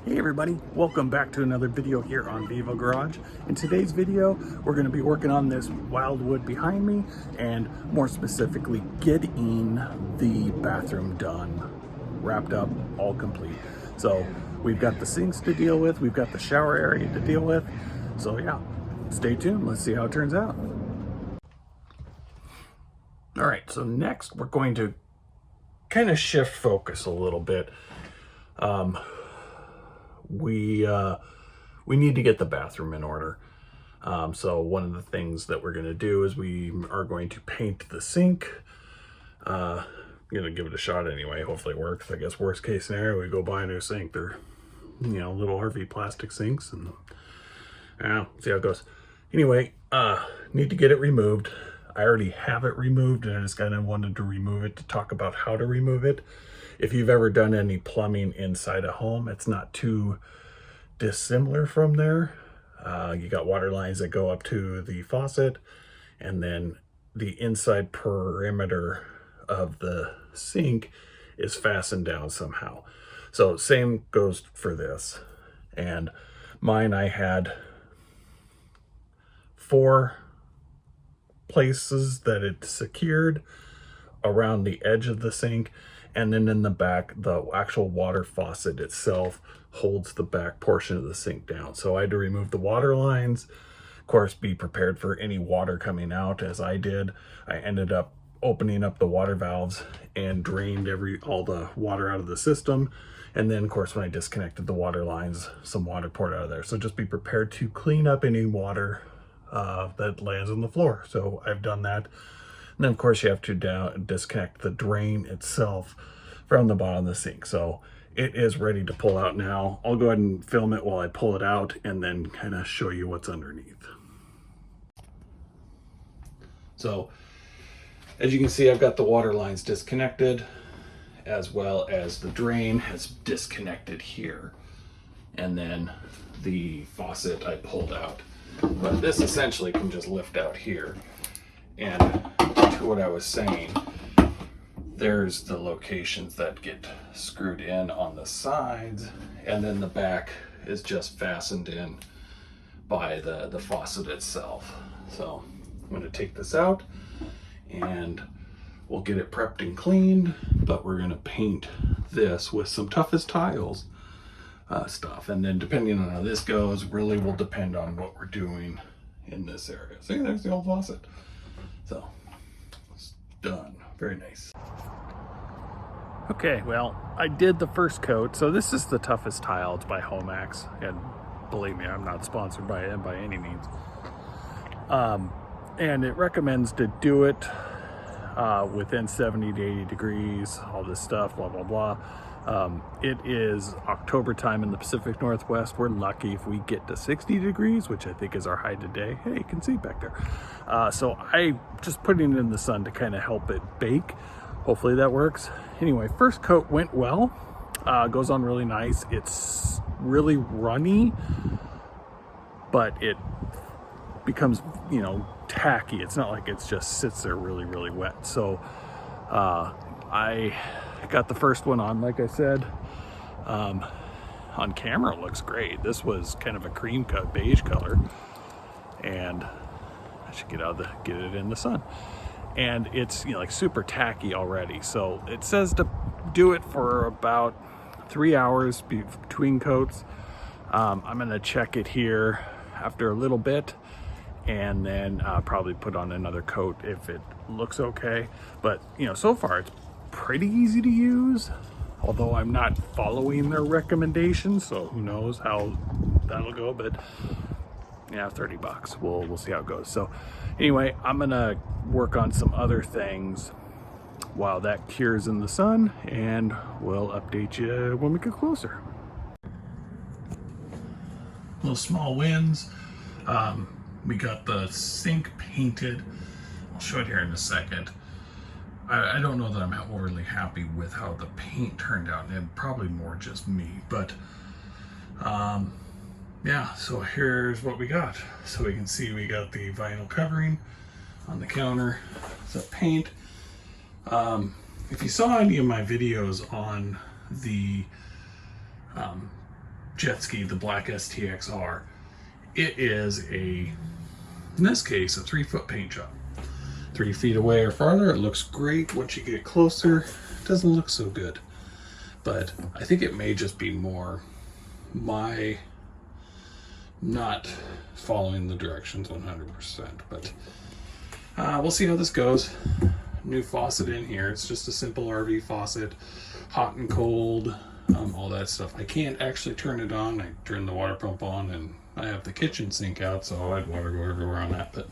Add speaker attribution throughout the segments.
Speaker 1: Hey everybody, welcome back to another video here on Vivo Garage. In today's video, we're going to be working on this Wildwood behind me and more specifically getting the bathroom done, wrapped up, all complete. So we've got the sinks to deal with, we've got the shower area to deal with. So yeah, stay tuned, let's see how it turns out. All right, so next we're going to kind of shift focus a little bit. We need to get the bathroom in order. So one of the things that we're going to do is we are going to paint the sink. I'm going to give it a shot anyway. Hopefully it works. I guess worst case scenario, we go buy a new sink. They're, little RV plastic sinks, and see how it goes. Anyway, need to get it removed. I already have it removed, and I just kind of wanted to remove it to talk about how to remove it. If you've ever done any plumbing inside a home, it's not too dissimilar from there. You got water lines that go up to the faucet, and then the inside perimeter of the sink is fastened down somehow. So same goes for this. And mine, I had 4 places that it secured around the edge of the sink, and then in the back, the actual water faucet itself holds the back portion of the sink down. So I had to remove the water lines, of course, be prepared for any water coming out. As I did, I ended up opening up the water valves and drained all the water out of the system. And then of course, when I disconnected the water lines, some water poured out of there. So just be prepared to clean up any water that lands on the floor. So I've done that. And then of course you have to disconnect the drain itself from the bottom of the sink. So it is ready to pull out now. I'll go ahead and film it while I pull it out and then kind of show you what's underneath. So as you can see, I've got the water lines disconnected, as well as the drain has disconnected here. And then the faucet I pulled out. But this essentially can just lift out here. And to what I was saying, there's the locations that get screwed in on the sides, and then the back is just fastened in by the faucet itself. So I'm going to take this out and we'll get it prepped and cleaned, but we're going to paint this with some Tough as Tiles stuff. And then depending on how this goes, really will depend on what we're doing in this area. See, there's the old faucet. So it's done. Very nice. Okay, well, I did the first coat. So this is the Tough as Tile. It's by Homax, and believe me, I'm not sponsored by it by any means. And it recommends to do it within 70 to 80 degrees, all this stuff, blah, blah, blah. It is October time in the Pacific Northwest. We're lucky if we get to 60 degrees, which I think is our high today. Hey, you can see back there. So I just putting it in the sun to kind of help it bake. Hopefully that works. Anyway, first coat went well. Goes on really nice. It's really runny, but it becomes, tacky. It's not like it just sits there really, really wet. So I got the first one on, like I said. On camera it looks great. This was kind of a cream cut beige color, and I should get it in the sun. And it's like super tacky already. So it says to do it for about 3 hours between coats. I'm gonna check it here after a little bit, and then probably put on another coat if it looks okay. But so far it's pretty easy to use, although I'm not following their recommendations, so who knows how that'll go. But yeah, $30. We'll see how it goes. So anyway, I'm gonna work on some other things while that cures in the sun, and we'll update you when we get closer. Little small wins. We got the sink painted. I'll show it here in a second. I don't know that I'm overly happy with how the paint turned out, and probably more just me, but yeah, so here's what we got. So we can see we got the vinyl covering on the counter, the paint. If you saw any of my videos on the jet ski, the black STXR. It is in this case, a 3-foot paint job. 3 feet away or farther, it looks great. Once you get closer, it doesn't look so good. But I think it may just be more my not following the directions 100%. But we'll see how this goes. New faucet in here. It's just a simple RV faucet, hot and cold, all that stuff. I can't actually turn it on. I turn the water pump on, and I have the kitchen sink out, so I'd water go everywhere on that. But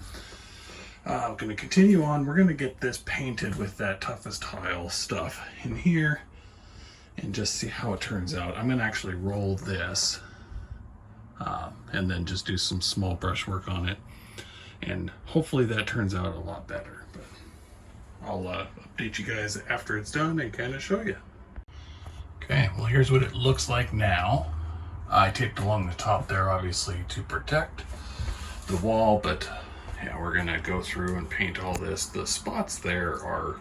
Speaker 1: I'm going to continue on. We're going to get this painted with that toughest tile stuff in here and just see how it turns out. I'm going to actually roll this and then just do some small brush work on it, and hopefully that turns out a lot better. But I'll update you guys after it's done and kind of show you. Okay, well, here's what it looks like now. I taped along the top there, obviously, to protect the wall, but yeah, we're gonna go through and paint all this. The spots there are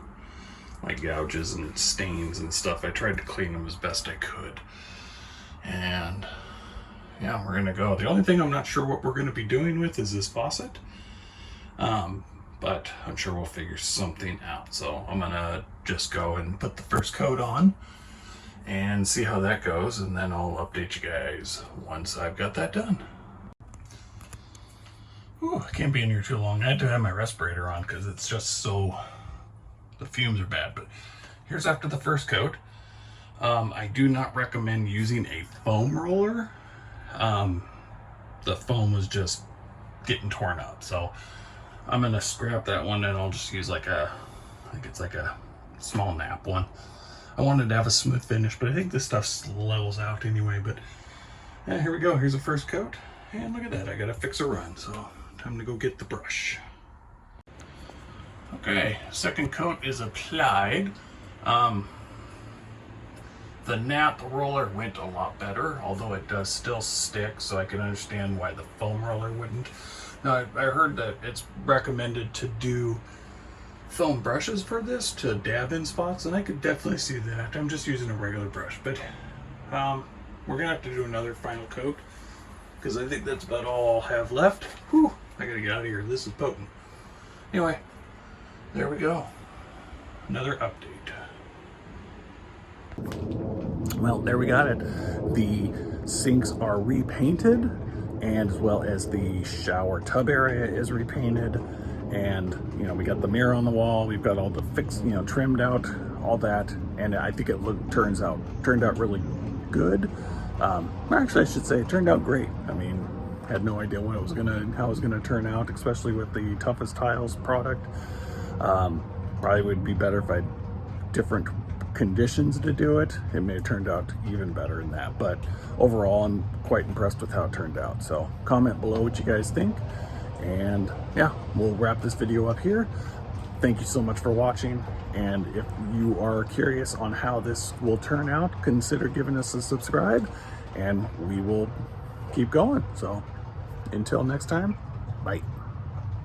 Speaker 1: like gouges and stains and stuff. I tried to clean them as best I could. And yeah, we're gonna go. The only thing I'm not sure what we're gonna be doing with is this faucet. But I'm sure we'll figure something out. So I'm gonna just go and put the first coat on and see how that goes, and then I'll update you guys once I've got that done. Ooh, I can't be in here too long. I had to have my respirator on because it's just so, the fumes are bad. But here's after the first coat. I do not recommend using a foam roller. The foam was just getting torn up, so I'm gonna scrap that one, and I'll just use like I think it's like a small nap one. I wanted to have a smooth finish, but I think this stuff levels out anyway. But yeah, here we go. Here's the first coat, and look at that. I gotta fix a run, so time to go get the brush. Okay, second coat is applied. The nap roller went a lot better, although it does still stick, so I can understand why the foam roller wouldn't. Now, I heard that it's recommended to do foam brushes for this to dab in spots, and I could definitely see that. I'm just using a regular brush, but we're gonna have to do another final coat because I think that's about all I'll have left. Whew, I gotta get out of here. This is potent. Anyway, there we go. Another update. Well, there we got it. The sinks are repainted, and as well as the shower tub area is repainted. And you know, we got the mirror on the wall, we've got all the trimmed out, all that, and I think it turned out really good. Actually, I should say it turned out great. I mean, had no idea how it was gonna turn out, especially with the toughest tiles product. Probably would be better if I had different conditions to do it. It may have turned out even better than that, but overall I'm quite impressed with how it turned out. So comment below what you guys think, and yeah, we'll wrap this video up here. Thank you so much for watching, and if you are curious on how this will turn out, consider giving us a subscribe, and we will keep going. So until next time, bye.